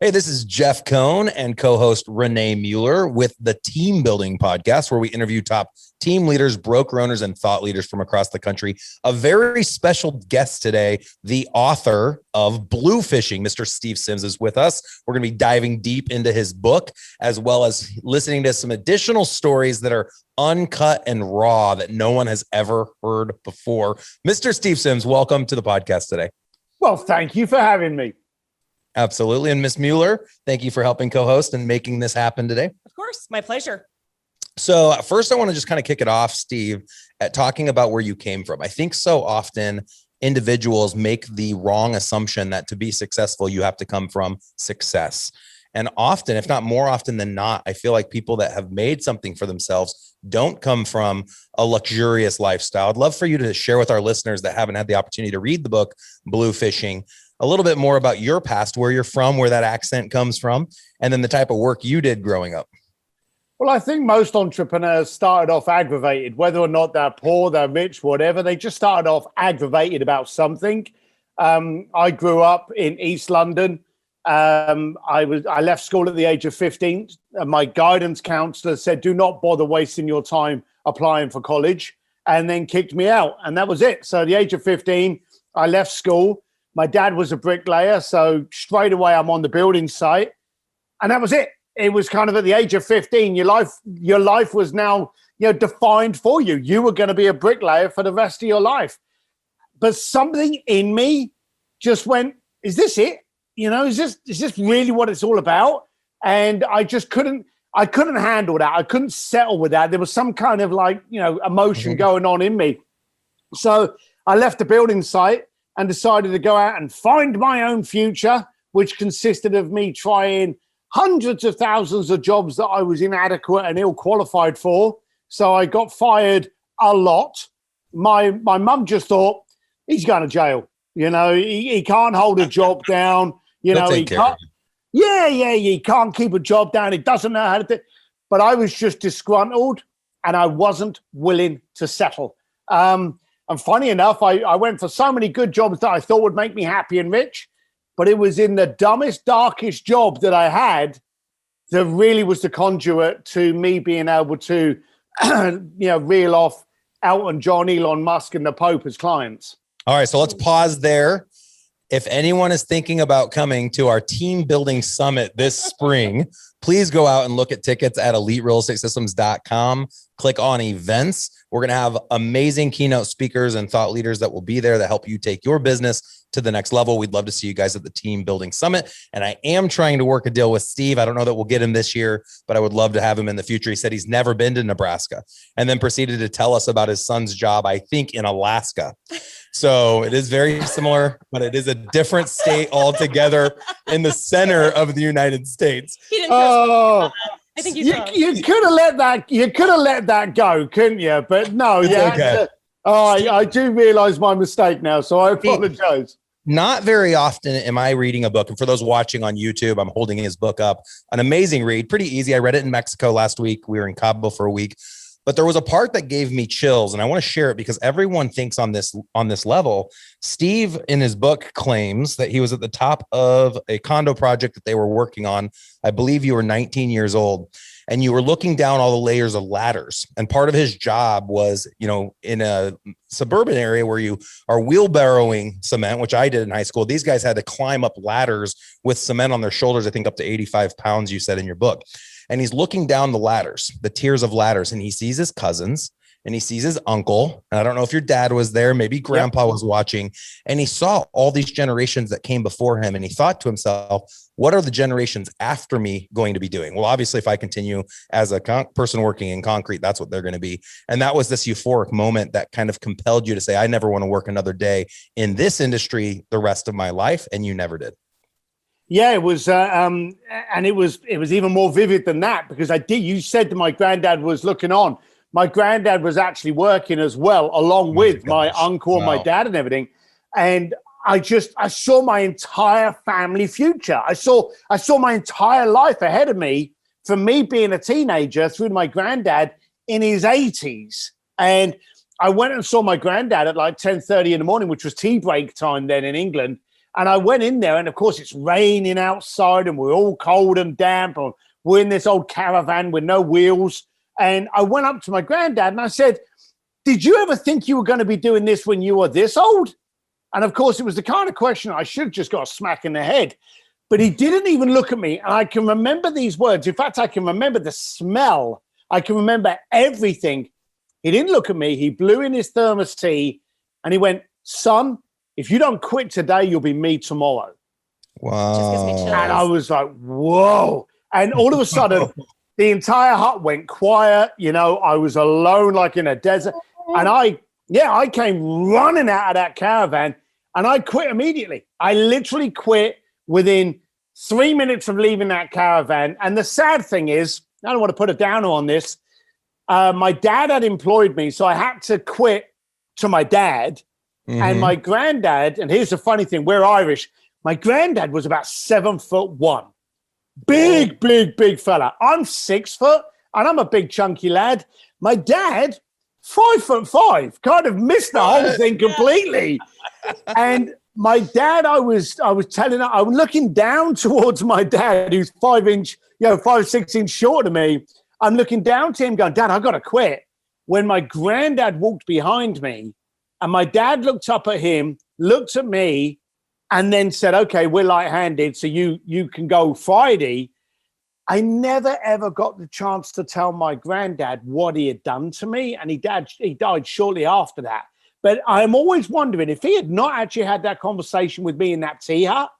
Hey, this is Jeff Cohn and co-host Renee Mueller with the Team Building Podcast, where we interview top team leaders, broker owners, and thought leaders from across the country. A very special guest today, the author of Blue Fishing, Mr. Steve Sims, is with us. We're going to be diving deep into his book, as well as listening to some additional stories that are uncut and raw that no one has ever heard before. Mr. Steve Sims, welcome to the podcast today. Well, thank you for having me. Absolutely. And Miss Mueller, thank you for helping co-host and making this happen today. Of course. My pleasure. So first, I want to just kind of kick it off, Steve, at talking about where you came from. I think so often individuals make the wrong assumption that to be successful, you have to come from success. And often, if not more often than not, I feel like people that have made something for themselves don't come from a luxurious lifestyle. I'd love for you to share with our listeners that haven't had the opportunity to read the book, Blue Fishing, a little bit more about your past, where you're from, where that accent comes from, and then the type of work you did growing up. Well, I think most entrepreneurs started off aggravated, whether or not they're poor, they're rich, whatever. They just started off aggravated about something. I grew up in East London. I left school at the age of 15. My guidance counselor said, do not bother wasting your time applying for college, and then kicked me out. And that was it. So at the age of 15, I left school. My dad was a bricklayer, so straight away I'm on the building site, and that was it. It was kind of at the age of 15, your life was now, defined for you. You were going to be a bricklayer for the rest of your life. But something in me just went, "Is this it? Is this really what it's all about?" And I just couldn't handle that. I couldn't settle with that. There was some kind of emotion going on in me. So I left the building site and decided to go out and find my own future, which consisted of me trying hundreds of thousands of jobs that I was inadequate and ill-qualified for. So I got fired a lot. My mum just thought, he's going to jail. He can't hold a job down. He can't. He can't keep a job down. He doesn't know how to do it. But I was just disgruntled, and I wasn't willing to settle. And funny enough, I went for so many good jobs that I thought would make me happy and rich, but it was in the dumbest, darkest job that I had that really was the conduit to me being able to, reel off Elton John, Elon Musk, and the Pope as clients. All right, so let's pause there. If anyone is thinking about coming to our team building summit this spring, please go out and look at tickets at eliterealestatesystems.com. Click on events. We're going to have amazing keynote speakers and thought leaders that will be there to help you take your business to the next level. We'd love to see you guys at the Team Building Summit. And I am trying to work a deal with Steve. I don't know that we'll get him this year, but I would love to have him in the future. He said he's never been to Nebraska, and then proceeded to tell us about his son's job, I think, in Alaska. So it is very similar, but it is a different state altogether in the center of the United States. He didn't trust me. I think you could have let that go, couldn't you? But no, okay. I do realize my mistake now, so I apologize. Not very often am I reading a book. And for those watching on YouTube, I'm holding his book up. An amazing read, pretty easy. I read it in Mexico last week. We were in Cabo for a week. But there was a part that gave me chills, and I want to share it because everyone thinks on this level. Steve, in his book, claims that he was at the top of a condo project that they were working on. I believe you were 19 years old, and you were looking down all the layers of ladders. And part of his job was, in a suburban area where you are wheelbarrowing cement, which I did in high school. These guys had to climb up ladders with cement on their shoulders, I think up to 85 pounds, you said in your book. And he's looking down the ladders, the tiers of ladders, and he sees his cousins and he sees his uncle. And I don't know if your dad was there, maybe grandpa was watching, and he saw all these generations that came before him. And he thought to himself, what are the generations after me going to be doing? Well, obviously, if I continue as a person working in concrete, that's what they're going to be. And that was this euphoric moment that kind of compelled you to say, I never want to work another day in this industry the rest of my life. And you never did. Yeah, it was, and it was even more vivid than that because you said that my granddad was looking on. My granddad was actually working as well, along with my uncle and my dad and everything. And I saw my entire family future. I saw my entire life ahead of me from me being a teenager through my granddad in his 80s. And I went and saw my granddad at like 10:30 in the morning, which was tea break time then in England. And I went in there, and of course it's raining outside, and we're all cold and damp. And we're in this old caravan with no wheels. And I went up to my granddad and I said, did you ever think you were going to be doing this when you were this old? And of course, it was the kind of question I should have just got a smack in the head. But he didn't even look at me. And I can remember these words. In fact, I can remember the smell. I can remember everything. He didn't look at me. He blew in his thermos tea and he went, son, if you don't quit today, you'll be me tomorrow. Wow. And I was like, whoa. And all of a sudden, the entire hut went quiet. You know, I was alone like in a desert. And I came running out of that caravan and I quit immediately. I literally quit within 3 minutes of leaving that caravan. And the sad thing is, I don't want to put a downer on this. My dad had employed me, so I had to quit to my dad. Mm-hmm. And my granddad, and here's the funny thing, we're Irish. My granddad was about 7'1". Big fella. I'm 6 foot and I'm a big chunky lad. My dad, 5'5", kind of missed the whole thing completely. And my dad, I was telling her, I was looking down towards my dad, who's 5'6" inch shorter than me. I'm looking down to him going, Dad, I got to quit. When my granddad walked behind me and my dad looked up at him, looked at me, and then said, okay, we're light-handed, so you can go Friday. I never, ever got the chance to tell my granddad what he had done to me, and he died shortly after that. But I'm always wondering, if he had not actually had that conversation with me in that tea hut,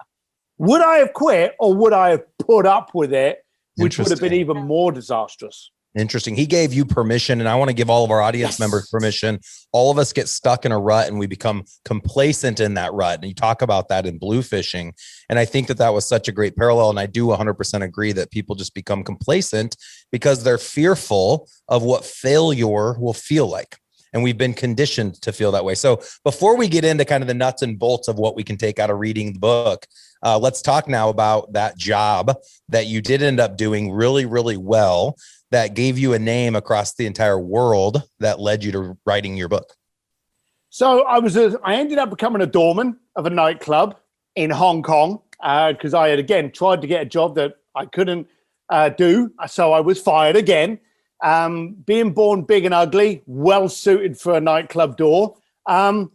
would I have quit or would I have put up with it, which would have been even more disastrous? Interesting. He gave you permission, and I want to give all of our audience members permission. All of us get stuck in a rut and we become complacent in that rut. And you talk about that in blue fishing. And I think that was such a great parallel. And I do 100% agree that people just become complacent because they're fearful of what failure will feel like. And we've been conditioned to feel that way. So before we get into kind of the nuts and bolts of what we can take out of reading the book, let's talk now about that job that you did end up doing really, really well, that gave you a name across the entire world that led you to writing your book. So I ended up becoming a doorman of a nightclub in Hong Kong because I had, again, tried to get a job that I couldn't do. So I was fired again. Being born big and ugly, well suited for a nightclub door. And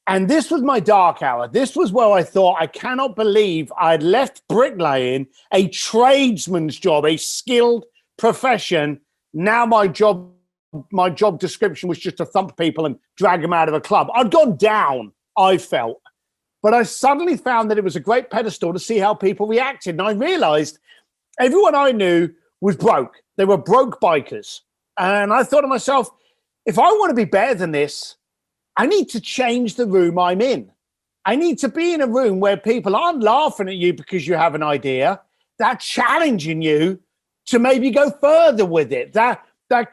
this was my dark hour. This was where I thought, I cannot believe I'd left bricklaying, a tradesman's job, a skilled profession. Now my job description was just to thump people and drag them out of a club. I'd gone down, I felt. But I suddenly found that it was a great pedestal to see how people reacted. And I realized everyone I knew was broke. They were broke bikers. And I thought to myself, if I want to be better than this, I need to change the room I'm in. I need to be in a room where people aren't laughing at you because you have an idea. They're challenging you to maybe go further with it. They're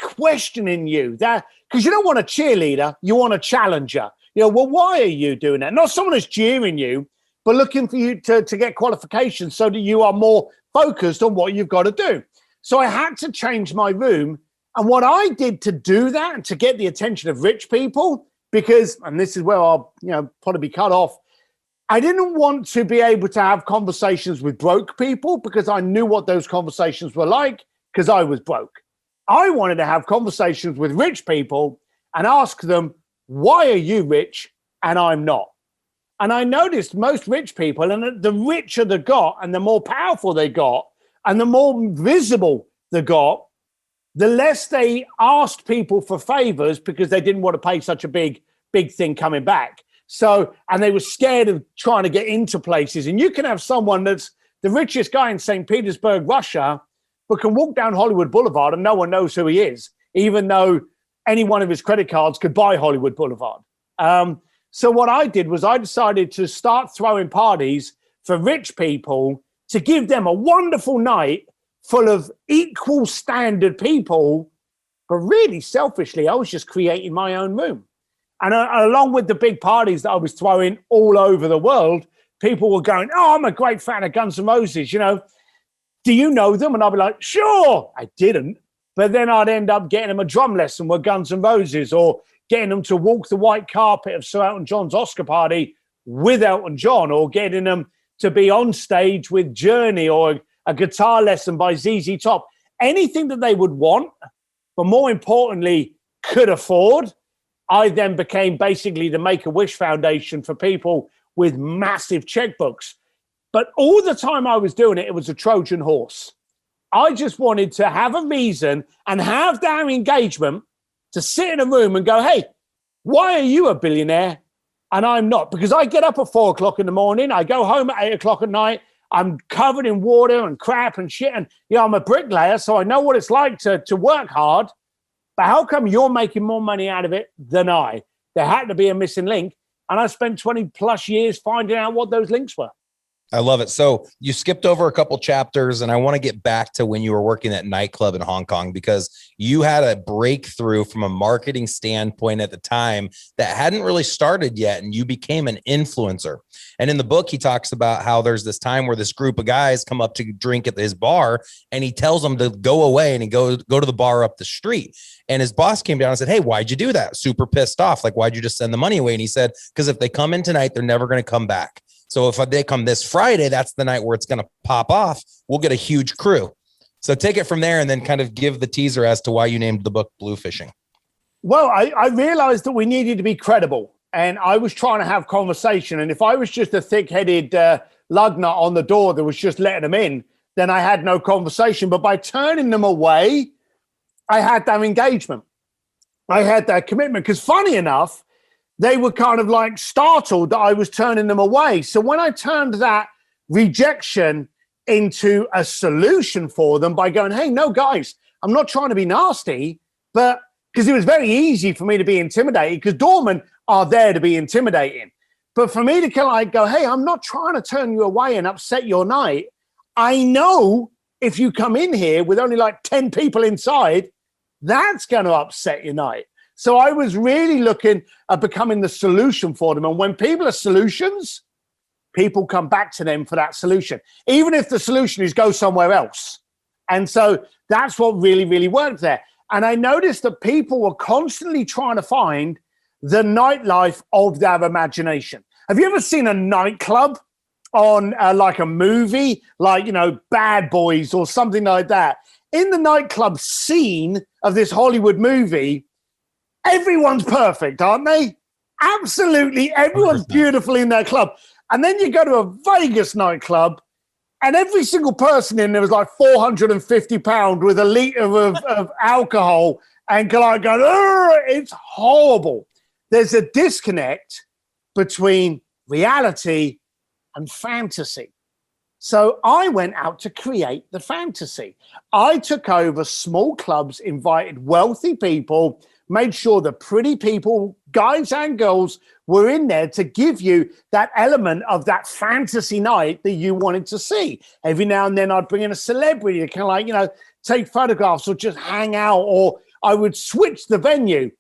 questioning you. Because you don't want a cheerleader, you want a challenger. You know, well, why are you doing that? Not someone who's jeering you, but looking for you to get qualifications so that you are more focused on what you've got to do. So I had to change my room. And what I did to do that and to get the attention of rich people, because, and this is where I'll probably be cut off, I didn't want to be able to have conversations with broke people because I knew what those conversations were like because I was broke. I wanted to have conversations with rich people and ask them, why are you rich and I'm not? And I noticed most rich people, and the richer they got and the more powerful they got and the more visible they got, the less they asked people for favors because they didn't want to pay such a big thing coming back. So, and they were scared of trying to get into places. And you can have someone that's the richest guy in St. Petersburg, Russia, but can walk down Hollywood Boulevard and no one knows who he is, even though any one of his credit cards could buy Hollywood Boulevard. So what I did was I decided to start throwing parties for rich people to give them a wonderful night full of equal standard people. But really selfishly, I was just creating my own room. And along with the big parties that I was throwing all over the world, people were going, oh, I'm a great fan of Guns N' Roses. You know, do you know them? And I'd be like, sure. I didn't. But then I'd end up getting them a drum lesson with Guns N' Roses or getting them to walk the white carpet of Sir Elton John's Oscar party with Elton John, or getting them to be on stage with Journey, or a guitar lesson by ZZ Top. Anything that they would want, but more importantly, could afford. I then became basically the Make-A-Wish Foundation for people with massive checkbooks. But all the time I was doing it, it was a Trojan horse. I just wanted to have a reason and have their engagement to sit in a room and go, hey, why are you a billionaire and I'm not? Because I get up at 4 o'clock in the morning, I go home at 8 o'clock at night, I'm covered in water and crap and shit. And, I'm a bricklayer, so I know what it's like to work hard. But how come you're making more money out of it than I? There had to be a missing link. And I spent 20 plus years finding out what those links were. I love it. So you skipped over a couple chapters, and I want to get back to when you were working at nightclub in Hong Kong, because you had a breakthrough from a marketing standpoint at the time that hadn't really started yet, and you became an influencer. And in the book, he talks about how there's this time where this group of guys come up to drink at his bar, and he tells them to go away, and he go to the bar up the street. And his boss came down and said, hey, why'd you do that? Super pissed off. Like, why'd you just send the money away? And he said, because if they come in tonight, they're never going to come back. So if they come this Friday, that's the night where it's going to pop off. We'll get a huge crew. So take it from there and then kind of give the teaser as to why you named the book Blue Fishing. Well, I realized that we needed to be credible, and I was trying to have conversation. And if I was just a thick-headed lug nut on the door that was just letting them in, then I had no conversation. But by turning them away, I had that engagement. I had that commitment. Because funny enough, they were kind of like startled that I was turning them away. So when I turned that rejection into a solution for them by going, hey, no, guys, I'm not trying to be nasty, but because it was very easy for me to be intimidated, because doormen are there to be intimidating. But for me to kind of like go, hey, I'm not trying to turn you away and upset your night. I know if you come in here with only like 10 people inside, that's going to upset your night. So I was really looking at becoming the solution for them. And when people are solutions, people come back to them for that solution, even if the solution is go somewhere else. And so that's what really, really worked there. And I noticed that people were constantly trying to find the nightlife of their imagination. Have you ever seen a nightclub on like a movie, like, Bad Boys or something like that? In the nightclub scene of this Hollywood movie, everyone's perfect, aren't they? Absolutely. Everyone's beautiful in their club. And then you go to a Vegas nightclub, and every single person in there was like 450 pounds with a liter of alcohol, and I go, it's horrible. There's a disconnect between reality and fantasy. So I went out to create the fantasy. I took over small clubs, invited wealthy people, made sure the pretty people, guys and girls, were in there to give you that element of that fantasy night that you wanted to see. Every now and then I'd bring in a celebrity to kind of take photographs or just hang out, or I would switch the venue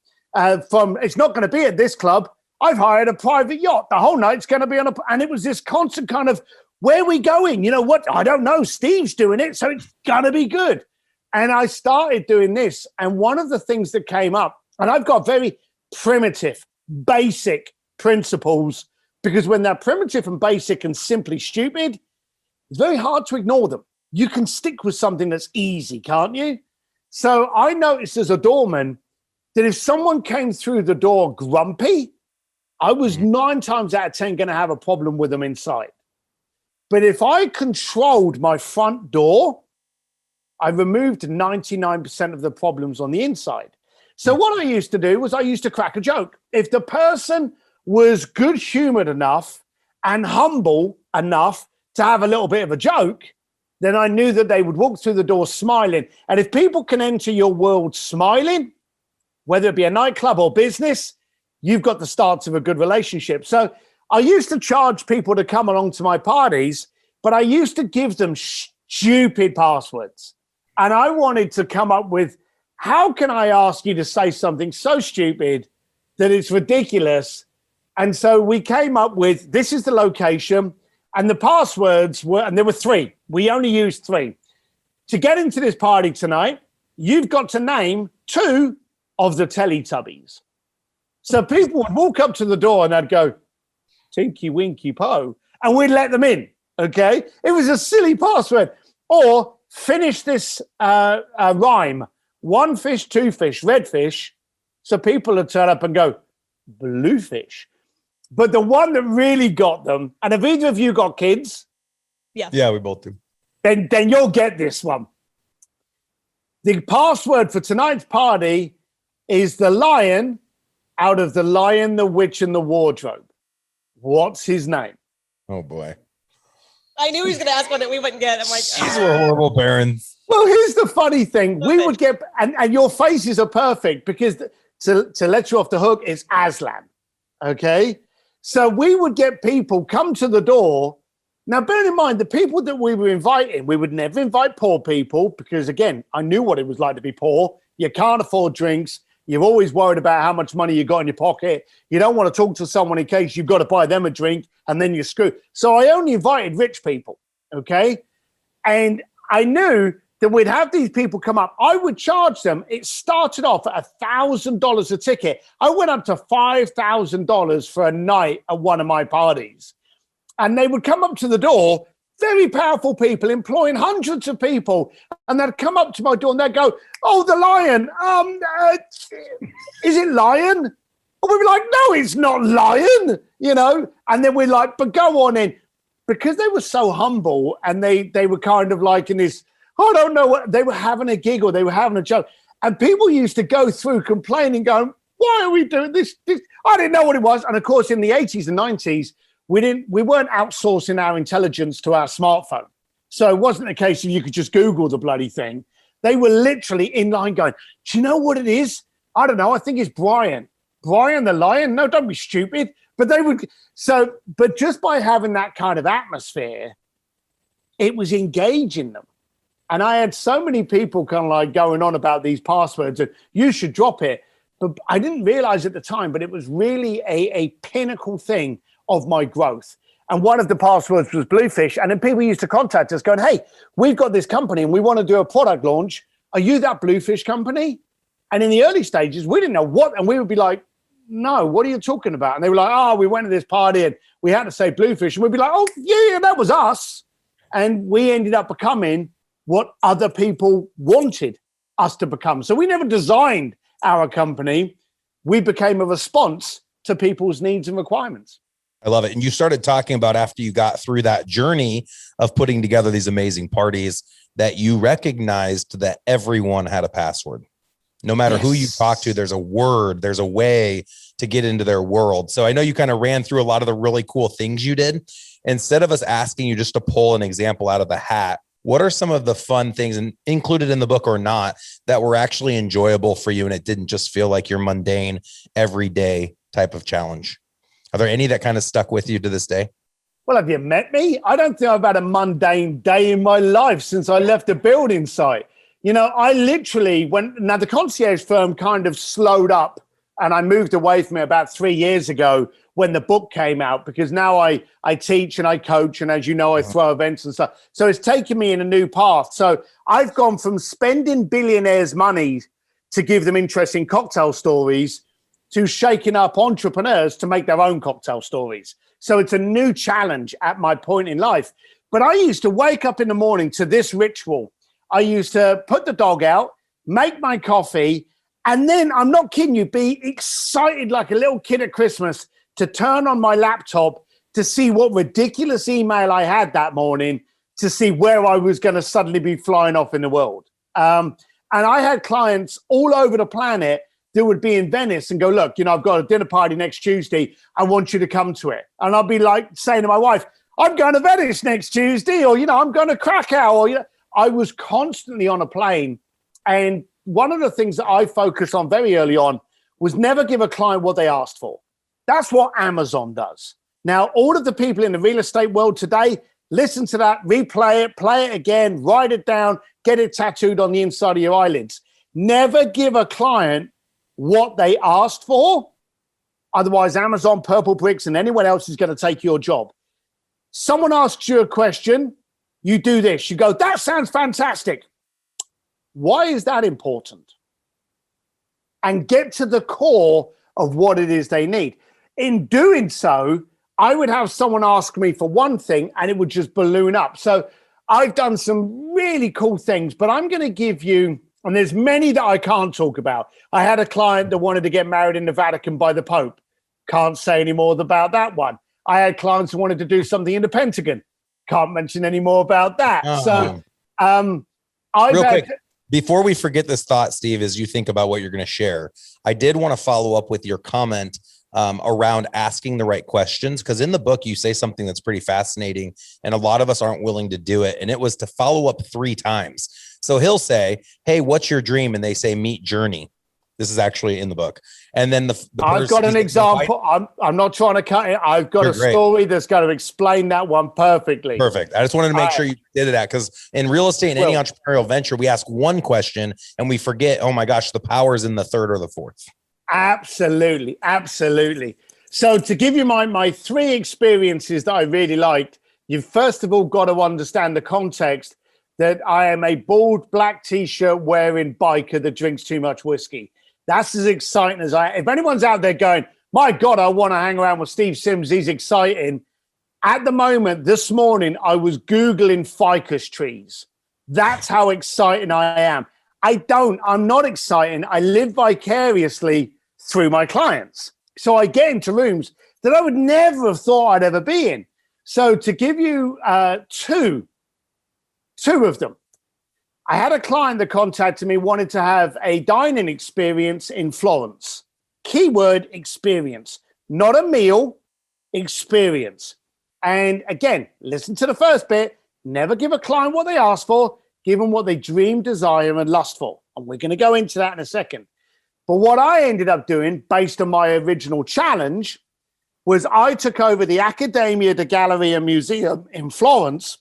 from, it's not going to be at this club. I've hired a private yacht. The whole night's going to be and it was this constant kind of, where are we going? You know what? I don't know. Steve's doing it, so it's going to be good. And I started doing this. And one of the things that came up, and I've got very primitive, basic principles, because when they're primitive and basic and simply stupid, it's very hard to ignore them. You can stick with something that's easy, can't you? So I noticed as a doorman that if someone came through the door grumpy, I was 9 times out of 10 going to have a problem with them inside. But if I controlled my front door, I removed 99% of the problems on the inside. So what I used to do was I used to crack a joke. If the person was good-humored enough and humble enough to have a little bit of a joke, then I knew that they would walk through the door smiling. And if people can enter your world smiling, whether it be a nightclub or business, you've got the starts of a good relationship. So I used to charge people to come along to my parties, but I used to give them stupid passwords. And I wanted to come up with, how can I ask you to say something so stupid that it's ridiculous? And so we came up with, this is the location, and the passwords were, and there were 3. We only used 3. To get into this party tonight, you've got to name 2 of the Teletubbies. So people would walk up to the door and they'd go, Tinky Winky Po, and we'd let them in. Okay, it was a silly password. Or finish this rhyme: one fish, two fish, red fish. So people would turn up and go, bluefish. But the one that really got them, and if either of you got kids, Yeah, we both do. then you'll get this one. The password for tonight's party is the lion out of The Lion, the Witch, and the Wardrobe. What's his name? Oh boy. I knew he was going to ask one that we wouldn't get. I'm like, These were horrible parents. Well, here's the funny thing. We would get, and your faces are perfect because to let you off the hook, it's Aslan. Okay? So we would get people come to the door. Now, bear in mind, the people that we were inviting, we would never invite poor people because, again, I knew what it was like to be poor. You can't afford drinks. You're always worried about how much money you got in your pocket. You don't want to talk to someone in case you've got to buy them a drink and then you're screwed. So I only invited rich people, okay? And I knew that we'd have these people come up. I would charge them. It started off at $1,000 a ticket. I went up to $5,000 for a night at one of my parties. And they would come up to the door, very powerful people employing hundreds of people. And they'd come up to my door and they'd go, oh, the lion. Is it lion? And we'd be like, no, it's not lion, you know? And then we're like, but go on in. Because they were so humble and they were kind of like in this, I don't know what, they were having a giggle, they were having a joke. And people used to go through complaining, going, why are we doing this? I didn't know what it was. And of course, in the 80s and 90s, we weren't outsourcing our intelligence to our smartphone. So it wasn't a case of you could just Google the bloody thing. They were literally in line going, do you know what it is? I don't know. I think it's Brian. Brian the lion? No, don't be stupid. But they would, but just by having that kind of atmosphere, it was engaging them. And I had so many people kind of like going on about these passwords and you should drop it. But I didn't realize at the time, but it was really a pinnacle thing of my growth. And one of the passwords was Bluefish. And then people used to contact us going, hey, we've got this company and we want to do a product launch. Are you that Bluefish company? And in the early stages, we didn't know what. And we would be like, no, what are you talking about? And they were like, oh, we went to this party and we had to say Bluefish. And we'd be like, oh, yeah, that was us. And we ended up becoming what other people wanted us to become. So we never designed our company. We became a response to people's needs and requirements. I love it. And you started talking about after you got through that journey of putting together these amazing parties that you recognized that everyone had a password. No matter who you talk to, there's a word, there's a way to get into their world. So I know you kind of ran through a lot of the really cool things you did. Instead of us asking you just to pull an example out of the hat, what are some of the fun things, and included in the book or not, that were actually enjoyable for you and it didn't just feel like your mundane, everyday type of challenge? Are there any that kind of stuck with you to this day? Well, have you met me? I don't think I've had a mundane day in my life since I left the building site. You know, I literally now the concierge firm kind of slowed up and I moved away from it about 3 years ago when the book came out, because now I teach and I coach. And as you know, I throw events and stuff. So it's taken me in a new path. So I've gone from spending billionaires' money to give them interesting cocktail stories to shaking up entrepreneurs to make their own cocktail stories. So it's a new challenge at my point in life. But I used to wake up in the morning to this ritual. I used to put the dog out, make my coffee, and then, I'm not kidding you, be excited like a little kid at Christmas to turn on my laptop to see what ridiculous email I had that morning, to see where I was going to suddenly be flying off in the world. And I had clients all over the planet that would be in Venice and go, look, you know, I've got a dinner party next Tuesday. I want you to come to it. And I'll be like saying to my wife, I'm going to Venice next Tuesday, or, you know, I'm going to Krakow, or, you know, I was constantly on a plane. And one of the things that I focused on very early on was never give a client what they asked for. That's what Amazon does. Now, all of the people in the real estate world today, listen to that, replay it, play it again, write it down, get it tattooed on the inside of your eyelids. Never give a client what they asked for. Otherwise, Amazon, Purple Bricks, and anyone else is going to take your job. Someone asks you a question, you do this. You go, that sounds fantastic. Why is that important? And get to the core of what it is they need. In doing so, I would have someone ask me for one thing and it would just balloon up. So I've done some really cool things, but I'm going to give you, and there's many that I can't talk about. I had a client that wanted to get married in the Vatican by the Pope. Can't say any more about that one. I had clients who wanted to do something in the Pentagon. Can't mention any more about that. So real quick, before we forget this thought, Steve, as you think about what you're going to share, I did want to follow up with your comment around asking the right questions, because in the book you say something that's pretty fascinating and a lot of us aren't willing to do it, and it was to follow up 3 times. So he'll say, hey, what's your dream? And they say, meet Journey. This is actually in the book. And then I've got an example. I'm not trying to cut it. I've got story that's going to explain that one perfectly. Perfect. I just wanted to make sure you did that, because in real estate and any entrepreneurial venture, we ask one question and we forget, oh my gosh, the power is in the 3rd or the 4th. Absolutely. Absolutely. So to give you my 3 experiences that I really liked, you've first of all got to understand the context that I am a bald black t-shirt wearing biker that drinks too much whiskey. That's as exciting as if anyone's out there going, my God, I want to hang around with Steve Sims, he's exciting. At the moment, this morning, I was Googling ficus trees. That's how exciting I am. I'm not exciting. I live vicariously through my clients. So I get into rooms that I would never have thought I'd ever be in. So to give you two of them, I had a client that contacted me, wanted to have a dining experience in Florence. Keyword experience, not a meal, experience. And again, listen to the first bit. Never give a client what they ask for. Give them what they dream, desire, and lust for. And we're going to go into that in a second. But what I ended up doing, based on my original challenge, was I took over the Accademia di Galleria Museum in Florence,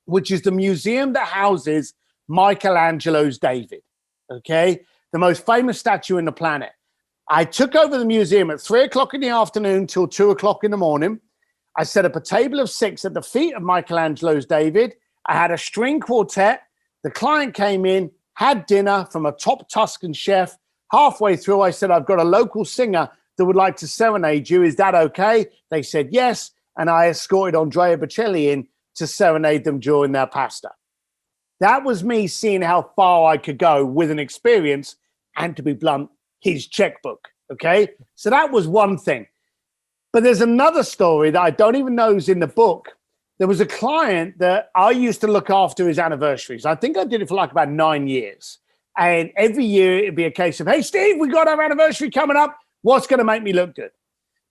which is the museum that houses Michelangelo's David, okay? The most famous statue in the planet. I took over the museum at 3:00 in the afternoon till 2:00 in the morning. I set up a table of 6 at the feet of Michelangelo's David. I had a string quartet. The client came in, had dinner from a top Tuscan chef. Halfway through, I said, I've got a local singer that would like to serenade you. Is that okay? They said yes. And I escorted Andrea Bocelli in to serenade them during their pasta. That was me seeing how far I could go with an experience and, to be blunt, his checkbook. Okay. So that was one thing. But there's another story that I don't even know is in the book. There was a client that I used to look after his anniversaries. I think I did it for like about 9 years. And every year it'd be a case of, hey, Steve, we got our anniversary coming up. What's going to make me look good?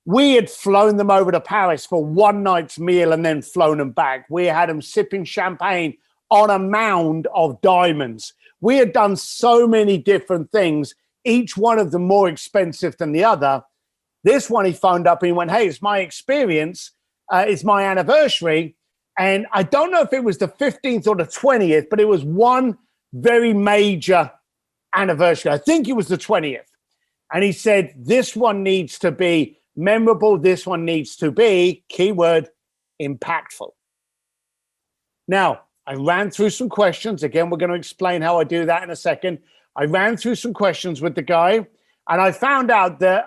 We had flown them over to Paris for one night's meal and then flown them back. We had them sipping champagne on a mound of diamonds. We had done so many different things, each one of them more expensive than the other. This one, he phoned up and he went, hey, it's my experience. It's my anniversary. And I don't know if it was the 15th or the 20th, but it was one very major anniversary. I think it was the 20th. And he said, this one needs to be memorable. This one needs to be, keyword, impactful. Now, I ran through some questions. Again, we're going to explain how I do that in a second. I ran through some questions with the guy, and I found out that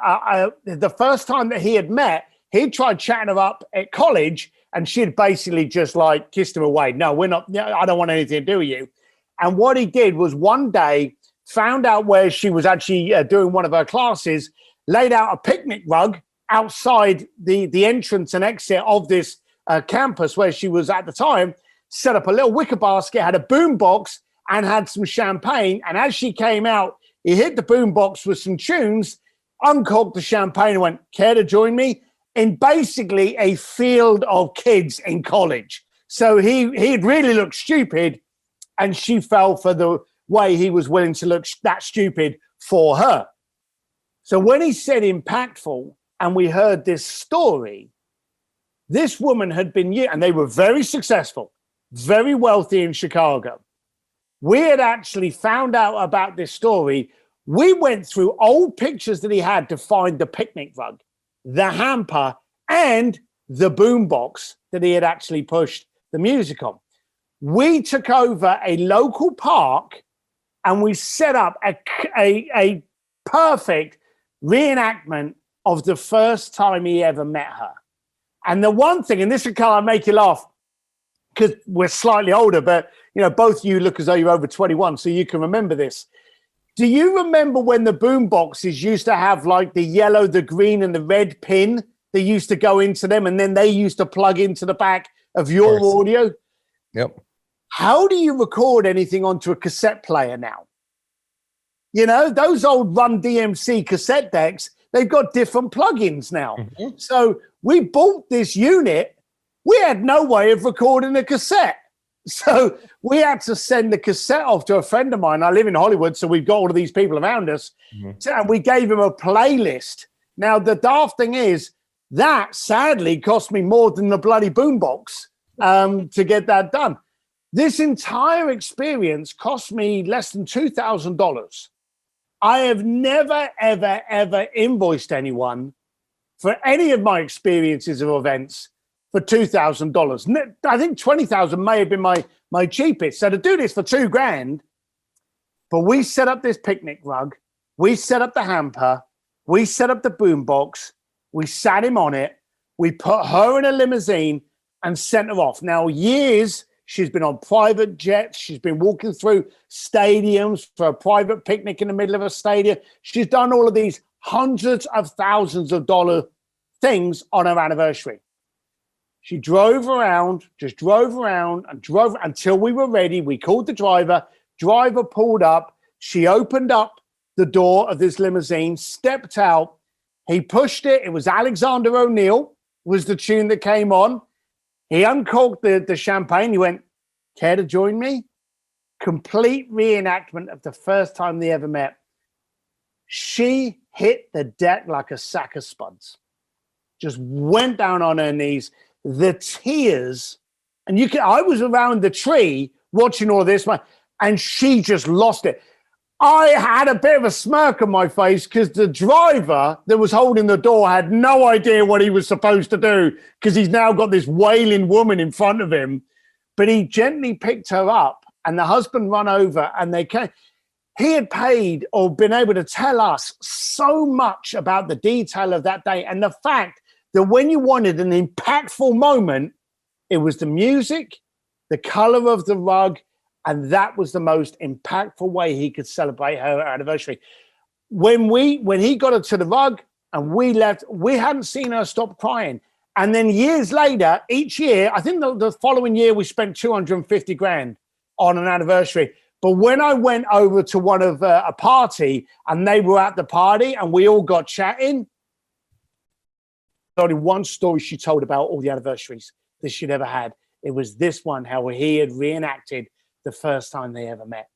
the first time that he had met, he tried chatting her up at college, and she had basically just like kissed him away. No, we're not. I don't want anything to do with you. And what he did was one day found out where she was actually doing one of her classes, laid out a picnic rug outside the entrance and exit of this campus where she was at the time, set up a little wicker basket, had a boom box, and had some champagne. And as she came out, he hit the boom box with some tunes, uncorked the champagne and went, care to join me? In basically a field of kids in college. So he'd really looked stupid, and she fell for the way he was willing to look that stupid for her. So when he said impactful, and we heard this story, this woman had been, and they were very successful, very wealthy in Chicago. We had actually found out about this story. We went through old pictures that he had to find the picnic rug, the hamper, and the boombox that he had actually pushed the music on. We took over a local park and we set up a perfect reenactment of the first time he ever met her. And the one thing, and this will kind of make you laugh, because we're slightly older, but both you look as though you're over 21, so you can remember this. Do you remember when the boom boxes used to have like the yellow, the green, and the red pin that used to go into them, and then they used to plug into the back of your audio? Yep. How do you record anything onto a cassette player now? Those old Run DMC cassette decks, they've got different plugins now. Mm-hmm. So we bought this unit. We had no way of recording a cassette. So we had to send the cassette off to a friend of mine. I live in Hollywood, so we've got all of these people around us. Mm-hmm. And we gave him a playlist. Now, the daft thing is, that sadly cost me more than the bloody boombox to get that done. This entire experience cost me less than $2,000. I have never, ever, ever invoiced anyone for any of my experiences or events for $2,000. I think $20,000 may have been my cheapest. So to do this for $2,000, but we set up this picnic rug, we set up the hamper, we set up the boombox, we sat him on it, we put her in a limousine and sent her off. Now, years she's been on private jets, she's been walking through stadiums for a private picnic in the middle of a stadium. She's done all of these hundreds of thousands of dollar things on her anniversary. She drove around and drove until we were ready. We called the driver. Driver pulled up. She opened up the door of this limousine, stepped out. He pushed it. It was Alexander O'Neill was the tune that came on. He uncorked the champagne. He went, "Care to join me?" Complete reenactment of the first time they ever met. She hit the deck like a sack of spuds. Just went down on her knees. The tears, and I was around the tree watching all this, and she just lost it. I had a bit of a smirk on my face because the driver that was holding the door had no idea what he was supposed to do because he's now got this wailing woman in front of him. But he gently picked her up, and the husband ran over, and they came. He had paid or been able to tell us so much about the detail of that day and the fact that when you wanted an impactful moment, it was the music, the color of the rug, and that was the most impactful way he could celebrate her anniversary. When he got her to the rug and we left, we hadn't seen her stop crying. And then years later, each year, I think the following year, we spent $250,000 on an anniversary. But when I went over to one of a party and they were at the party and we all got chatting, only one story she told about all the anniversaries that she'd ever had. It was this one, how he had reenacted the first time they ever met.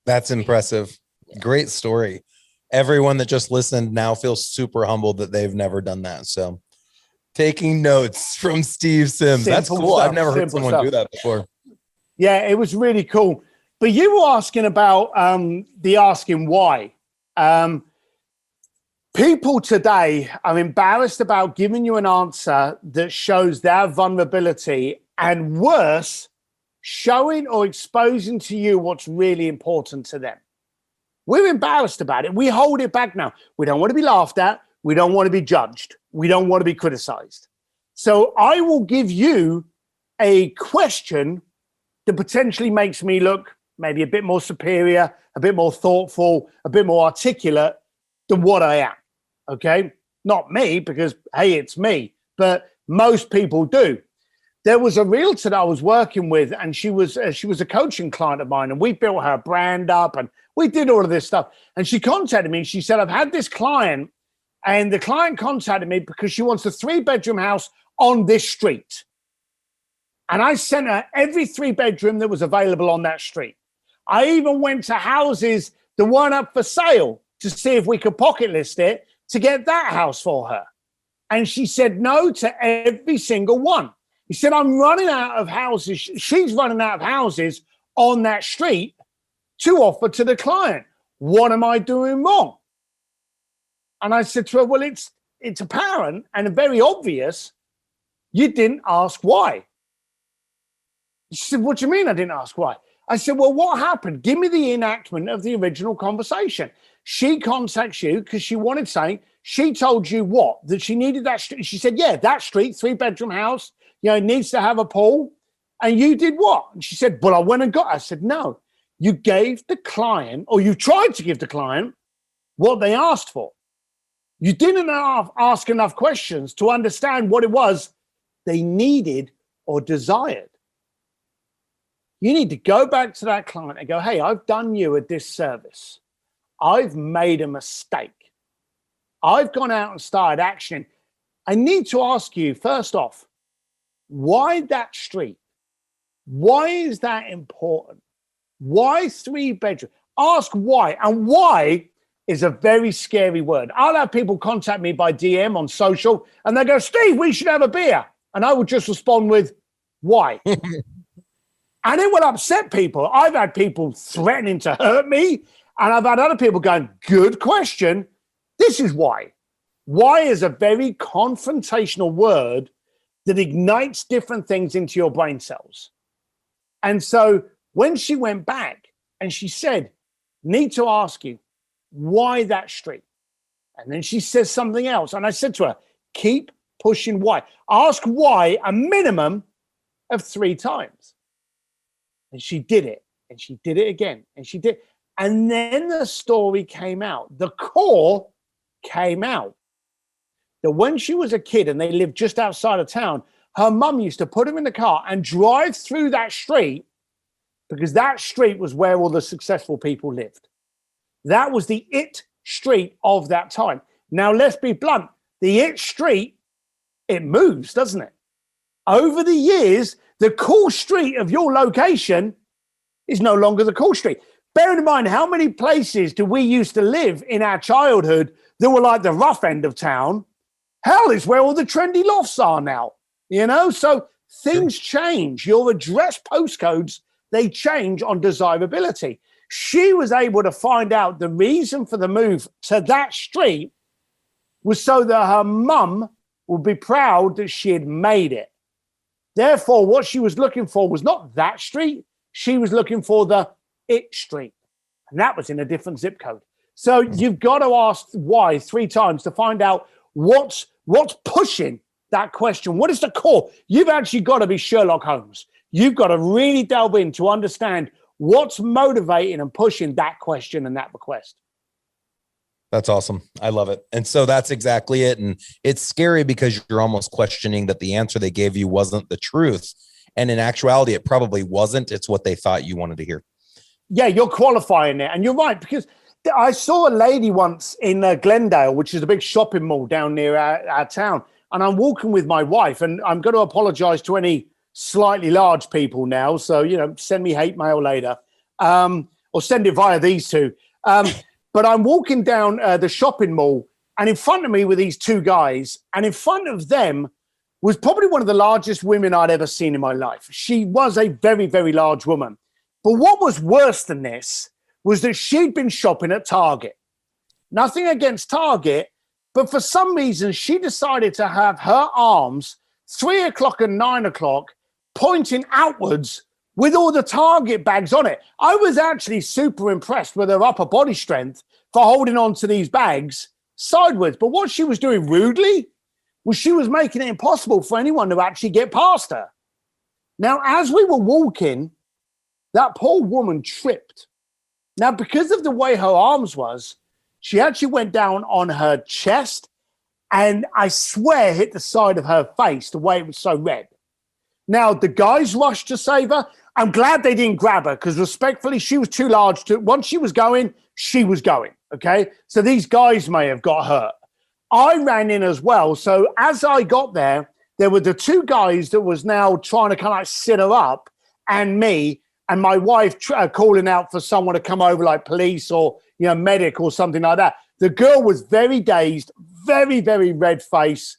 That's impressive. Great story. Everyone that just listened now feels super humbled that they've never done that. So taking notes from Steve Sims. That's cool. I've never heard someone do that before. Yeah, it was really cool. But you were asking about the asking why. People today are embarrassed about giving you an answer that shows their vulnerability, and worse, showing or exposing to you what's really important to them. We're embarrassed about it. We hold it back now. We don't want to be laughed at. We don't want to be judged. We don't want to be criticized. So I will give you a question that potentially makes me look maybe a bit more superior, a bit more thoughtful, a bit more articulate than what I am. Okay? Not me, because, hey, it's me. But most people do. There was a realtor that I was working with, and she was a coaching client of mine, and we built her brand up, and we did all of this stuff. And she contacted me, and she said, I've had this client, and the client contacted me because she wants a 3-bedroom house on this street. And I sent her every 3-bedroom that was available on that street. I even went to houses that weren't up for sale to see if we could pocket list it to get that house for her. And she said no to every single one. He said, I'm running out of houses. She's running out of houses on that street to offer to the client. What am I doing wrong? And I said to her, well, it's apparent and very obvious you didn't ask why. She said, what do you mean I didn't ask why? I said, well, what happened? Give me the enactment of the original conversation. She contacts you because she wanted something. she told you what? That she needed that street. She said, yeah, that street, 3-bedroom house, needs to have a pool. And you did what? And she said, well, I went and got it. I said, no, you gave the client, or you tried to give the client what they asked for. You didn't ask enough questions to understand what it was they needed or desired. You need to go back to that client and go, hey, I've done you a disservice. I've made a mistake. I've gone out and started actioning. I need to ask you, first off, why that street? Why is that important? Why 3-bedroom? Ask why. And why is a very scary word. I'll have people contact me by DM on social and they go, Steve, we should have a beer. And I would just respond with, why? And it will upset people. I've had people threatening to hurt me. And I've had other people going, good question. This is why. Why is a very confrontational word that ignites different things into your brain cells. And so when she went back and she said, need to ask you, why that street? And then she says something else. And I said to her, keep pushing why. Ask why a minimum of 3 times. And she did it. And she did it again. And she did. And then the story came out. The core came out. That when she was a kid and they lived just outside of town, her mum used to put him in the car and drive through that street because that street was where all the successful people lived. That was the it street of that time. Now, let's be blunt. The it street, it moves, doesn't it? Over the years, the cool street of your location is no longer the cool street. Bear in mind, how many places do we used to live in our childhood that were like the rough end of town? Hell, is where all the trendy lofts are now, So things change. Your address postcodes, they change on desirability. She was able to find out the reason for the move to that street was so that her mum would be proud that she had made it. Therefore, what she was looking for was not that street. She was looking for the it street. And that was in a different zip code. So you've got to ask why 3 times to find out what's pushing that question. What is the core? You've actually got to be Sherlock Holmes. You've got to really delve in to understand what's motivating and pushing that question and that request. That's awesome. I love it. And so that's exactly it. And it's scary because you're almost questioning that the answer they gave you wasn't the truth. And in actuality, it probably wasn't. It's what they thought you wanted to hear. Yeah, you're qualifying it. And you're right, because I saw a lady once in Glendale, which is a big shopping mall down near our town. And I'm walking with my wife, and I'm going to apologize to any slightly large people now. So, send me hate mail later, or send it via these two. But I'm walking down the shopping mall, and in front of me were these 2 guys. And in front of them was probably one of the largest women I'd ever seen in my life. She was a very, very large woman. But what was worse than this was that she'd been shopping at Target. Nothing against Target, but for some reason, she decided to have her arms 3 o'clock and 9 o'clock pointing outwards with all the Target bags on it. I was actually super impressed with her upper body strength for holding on to these bags sideways. But what she was doing rudely was she was making it impossible for anyone to actually get past her. Now, as we were walking, that poor woman tripped. Now, because of the way her arms was, she actually went down on her chest and I swear hit the side of her face the way it was so red. Now, the guys rushed to save her. I'm glad they didn't grab her because respectfully, she was too large to, once she was going, okay? So these guys may have got hurt. I ran in as well. So as I got there were the 2 guys that was now trying to kind of like sit her up and me and my wife calling out for someone to come over like police or, medic or something like that. The girl was very dazed, very, very red face,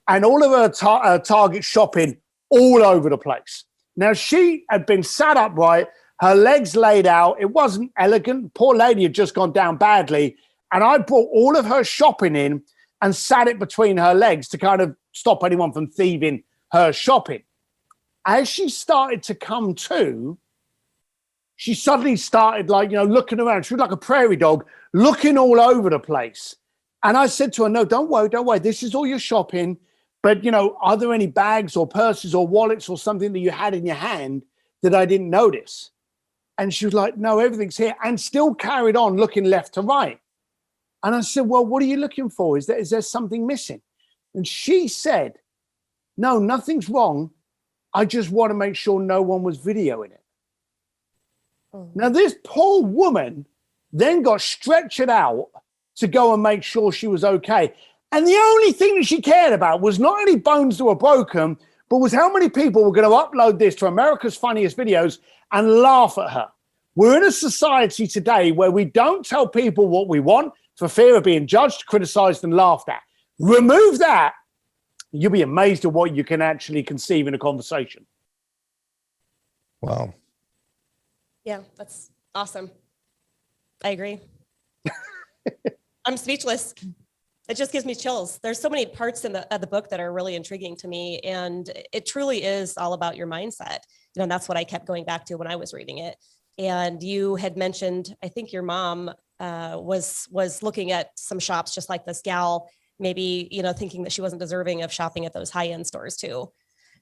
and all of her Target shopping all over the place. Now, she had been sat upright, her legs laid out. It wasn't elegant. Poor lady had just gone down badly. And I brought all of her shopping in and sat it between her legs to kind of stop anyone from thieving her shopping. As she started to come to, she suddenly started looking around. She was like a prairie dog, looking all over the place. And I said to her, no, don't worry. This is all your shopping. But, are there any bags or purses or wallets or something that you had in your hand that I didn't notice? And she was like, no, everything's here, and still carried on looking left to right. And I said, well, what are you looking for? Is there something missing? And she said, no, nothing's wrong. I just want to make sure no one was videoing it. Oh. Now, this poor woman then got stretchered out to go and make sure she was okay. And the only thing that she cared about was not any bones that were broken, but was how many people were going to upload this to America's Funniest Videos and laugh at her. We're in a society today where we don't tell people what we want for fear of being judged, criticized, and laughed at. Remove that, you'll be amazed at what you can actually conceive in a conversation. Wow. Yeah, that's awesome. I agree. I'm speechless. It just gives me chills. There's so many parts in the book that are really intriguing to me. And it truly is all about your mindset. And that's what I kept going back to when I was reading it. And you had mentioned, I think your mom was looking at some shops just like this gal, maybe, thinking that she wasn't deserving of shopping at those high-end stores too.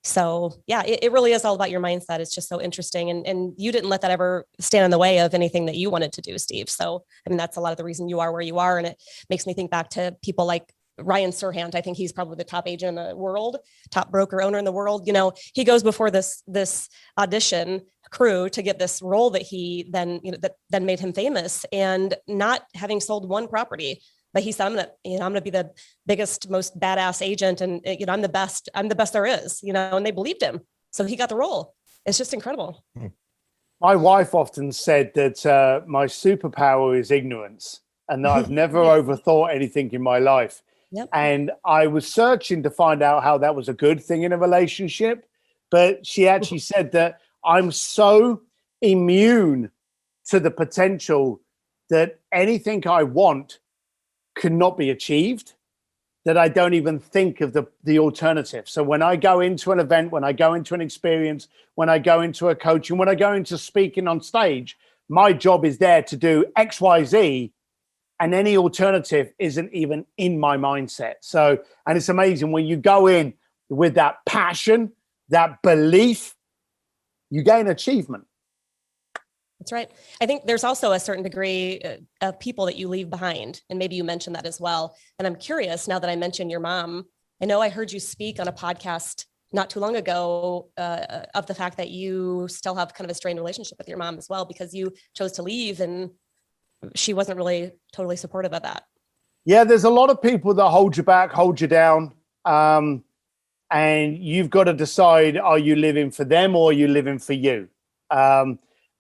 So yeah, it really is all about your mindset. It's just so interesting. And you didn't let that ever stand in the way of anything that you wanted to do, Steve. So, that's a lot of the reason you are where you are. And it makes me think back to people like Ryan Serhant. I think he's probably the top agent in the world, top broker owner in the world. He goes before this audition crew to get this role that he then, that then made him famous, and not having sold one property. But he said, I'm gonna be the biggest, most badass agent, and I'm the best there is, and they believed him. So he got the role. It's just incredible. My wife often said that my superpower is ignorance, and that I've never overthought anything in my life. Yep. And I was searching to find out how that was a good thing in a relationship. But she actually said that I'm so immune to the potential that anything I want cannot be achieved, that I don't even think of the alternative. So when I go into an event, when I go into an experience, when I go into a coaching, when I go into speaking on stage, my job is there to do X, Y, Z, and any alternative isn't even in my mindset. So, and it's amazing when you go in with that passion, that belief, you gain achievement. That's right. I think there's also a certain degree of people that you leave behind. And maybe you mentioned that as well. And I'm curious, now that I mentioned your mom, I know I heard you speak on a podcast not too long ago of the fact that you still have kind of a strained relationship with your mom as well, because you chose to leave and she wasn't really totally supportive of that. Yeah, there's a lot of people that hold you back, hold you down. And you've got to decide, are you living for them or are you living for you?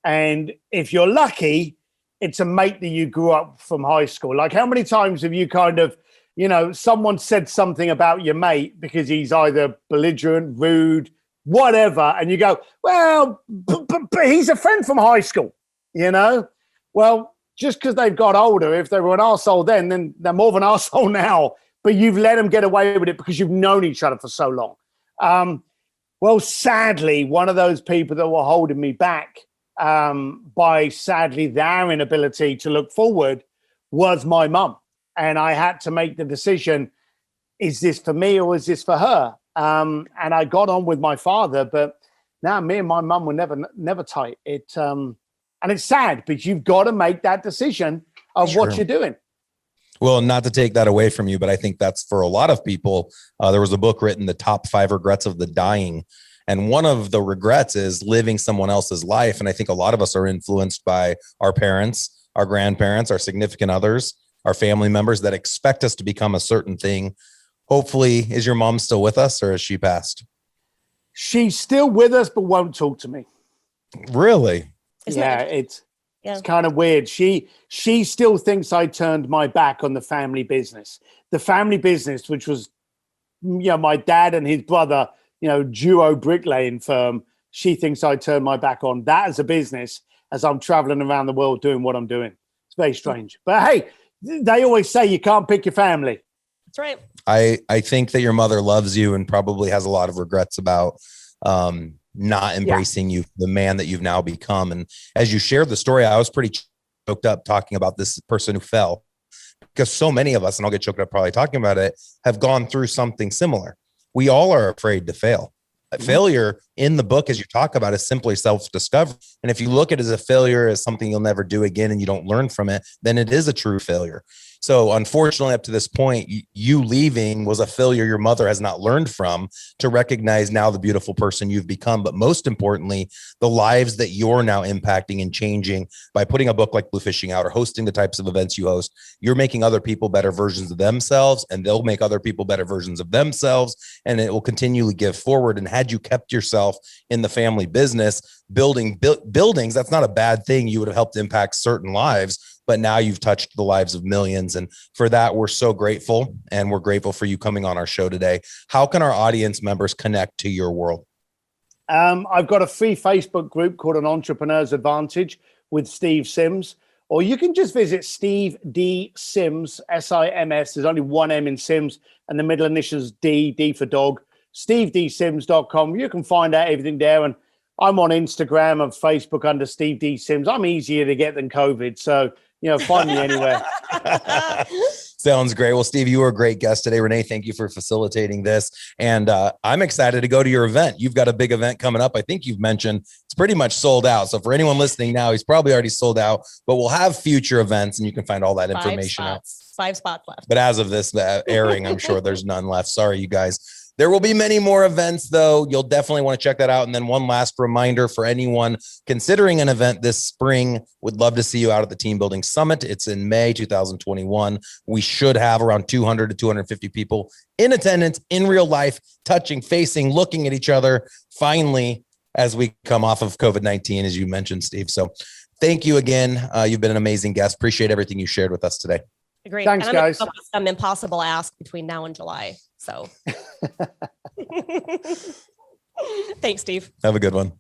And if you're lucky, it's a mate that you grew up from high school. Like, how many times have you kind of, someone said something about your mate because he's either belligerent, rude, whatever, and you go, well, but he's a friend from high school, Well, just because they've got older, if they were an arsehole then they're more of an arsehole now. But you've let them get away with it because you've known each other for so long. Well, sadly, one of those people that were holding me back by sadly their inability to look forward was my mum. And I had to make the decision, is this for me or is this for her? And I got on with my father, but now me and my mum were never tight. And it's sad, but you've got to make that decision of what you're doing. Well, not to take that away from you, but I think that's for a lot of people. There was a book written, The Top 5 Regrets of the Dying. And one of the regrets is living someone else's life. And I think a lot of us are influenced by our parents, our grandparents, our significant others, our family members that expect us to become a certain thing. Hopefully, is your mom still with us or has she passed? She's still with us, but won't talk to me. Really? It's kind of weird. She still thinks I turned my back on the family business. The family business, which was, my dad and his brother, duo bricklaying firm. She thinks I turned my back on that as a business as I'm traveling around the world doing what I'm doing. It's very strange. But hey, they always say you can't pick your family. That's right. I think that your mother loves you and probably has a lot of regrets about not embracing you, the man that you've now become. And as you shared the story, I was pretty choked up talking about this person who fell, because so many of us, and I'll get choked up probably talking about it, have gone through something similar. We all are afraid to fail. Failure in the book, as you talk about, is simply self-discovery. And if you look at it as a failure, as something you'll never do again, and you don't learn from it, then it is a true failure. So unfortunately, up to this point, you leaving was a failure your mother has not learned from, to recognize now the beautiful person you've become. But most importantly, the lives that you're now impacting and changing by putting a book like Blue Fishing out or hosting the types of events you host. You're making other people better versions of themselves, and they'll make other people better versions of themselves. And it will continually give forward. And had you kept yourself in the family business, building buildings, that's not a bad thing. You would have helped impact certain lives. But now you've touched the lives of millions. And for that, we're so grateful. And we're grateful for you coming on our show today. How can our audience members connect to your world? I've got a free Facebook group called An Entrepreneur's Advantage with Steve Sims. Or you can just visit Steve D. Sims, S-I-M-S. There's only one M in Sims. And the middle initials D for dog. SteveDSims.com. You can find out everything there. And I'm on Instagram and Facebook under Steve D. Sims. I'm easier to get than COVID. So, find me anywhere. Sounds great. Well, Steve, you were a great guest today. Renee, thank you for facilitating this. And I'm excited to go to your event. You've got a big event coming up. I think you've mentioned it's pretty much sold out. So for anyone listening now, he's probably already sold out, but we'll have future events and you can find all that information out. 5 spots left. But as of this airing, I'm sure there's none left. Sorry, you guys. There will be many more events, though. You'll definitely want to check that out. And then one last reminder for anyone considering an event this spring, would love to see you out at the Team Building Summit. It's in May 2021. We should have around 200 to 250 people in attendance, in real life, touching, facing, looking at each other, finally, as we come off of COVID-19, as you mentioned, Steve. So thank you again. You've been an amazing guest. Appreciate everything you shared with us today. Agreed. Thanks, guys. Some impossible ask between now and July. So thanks, Steve. Have a good one.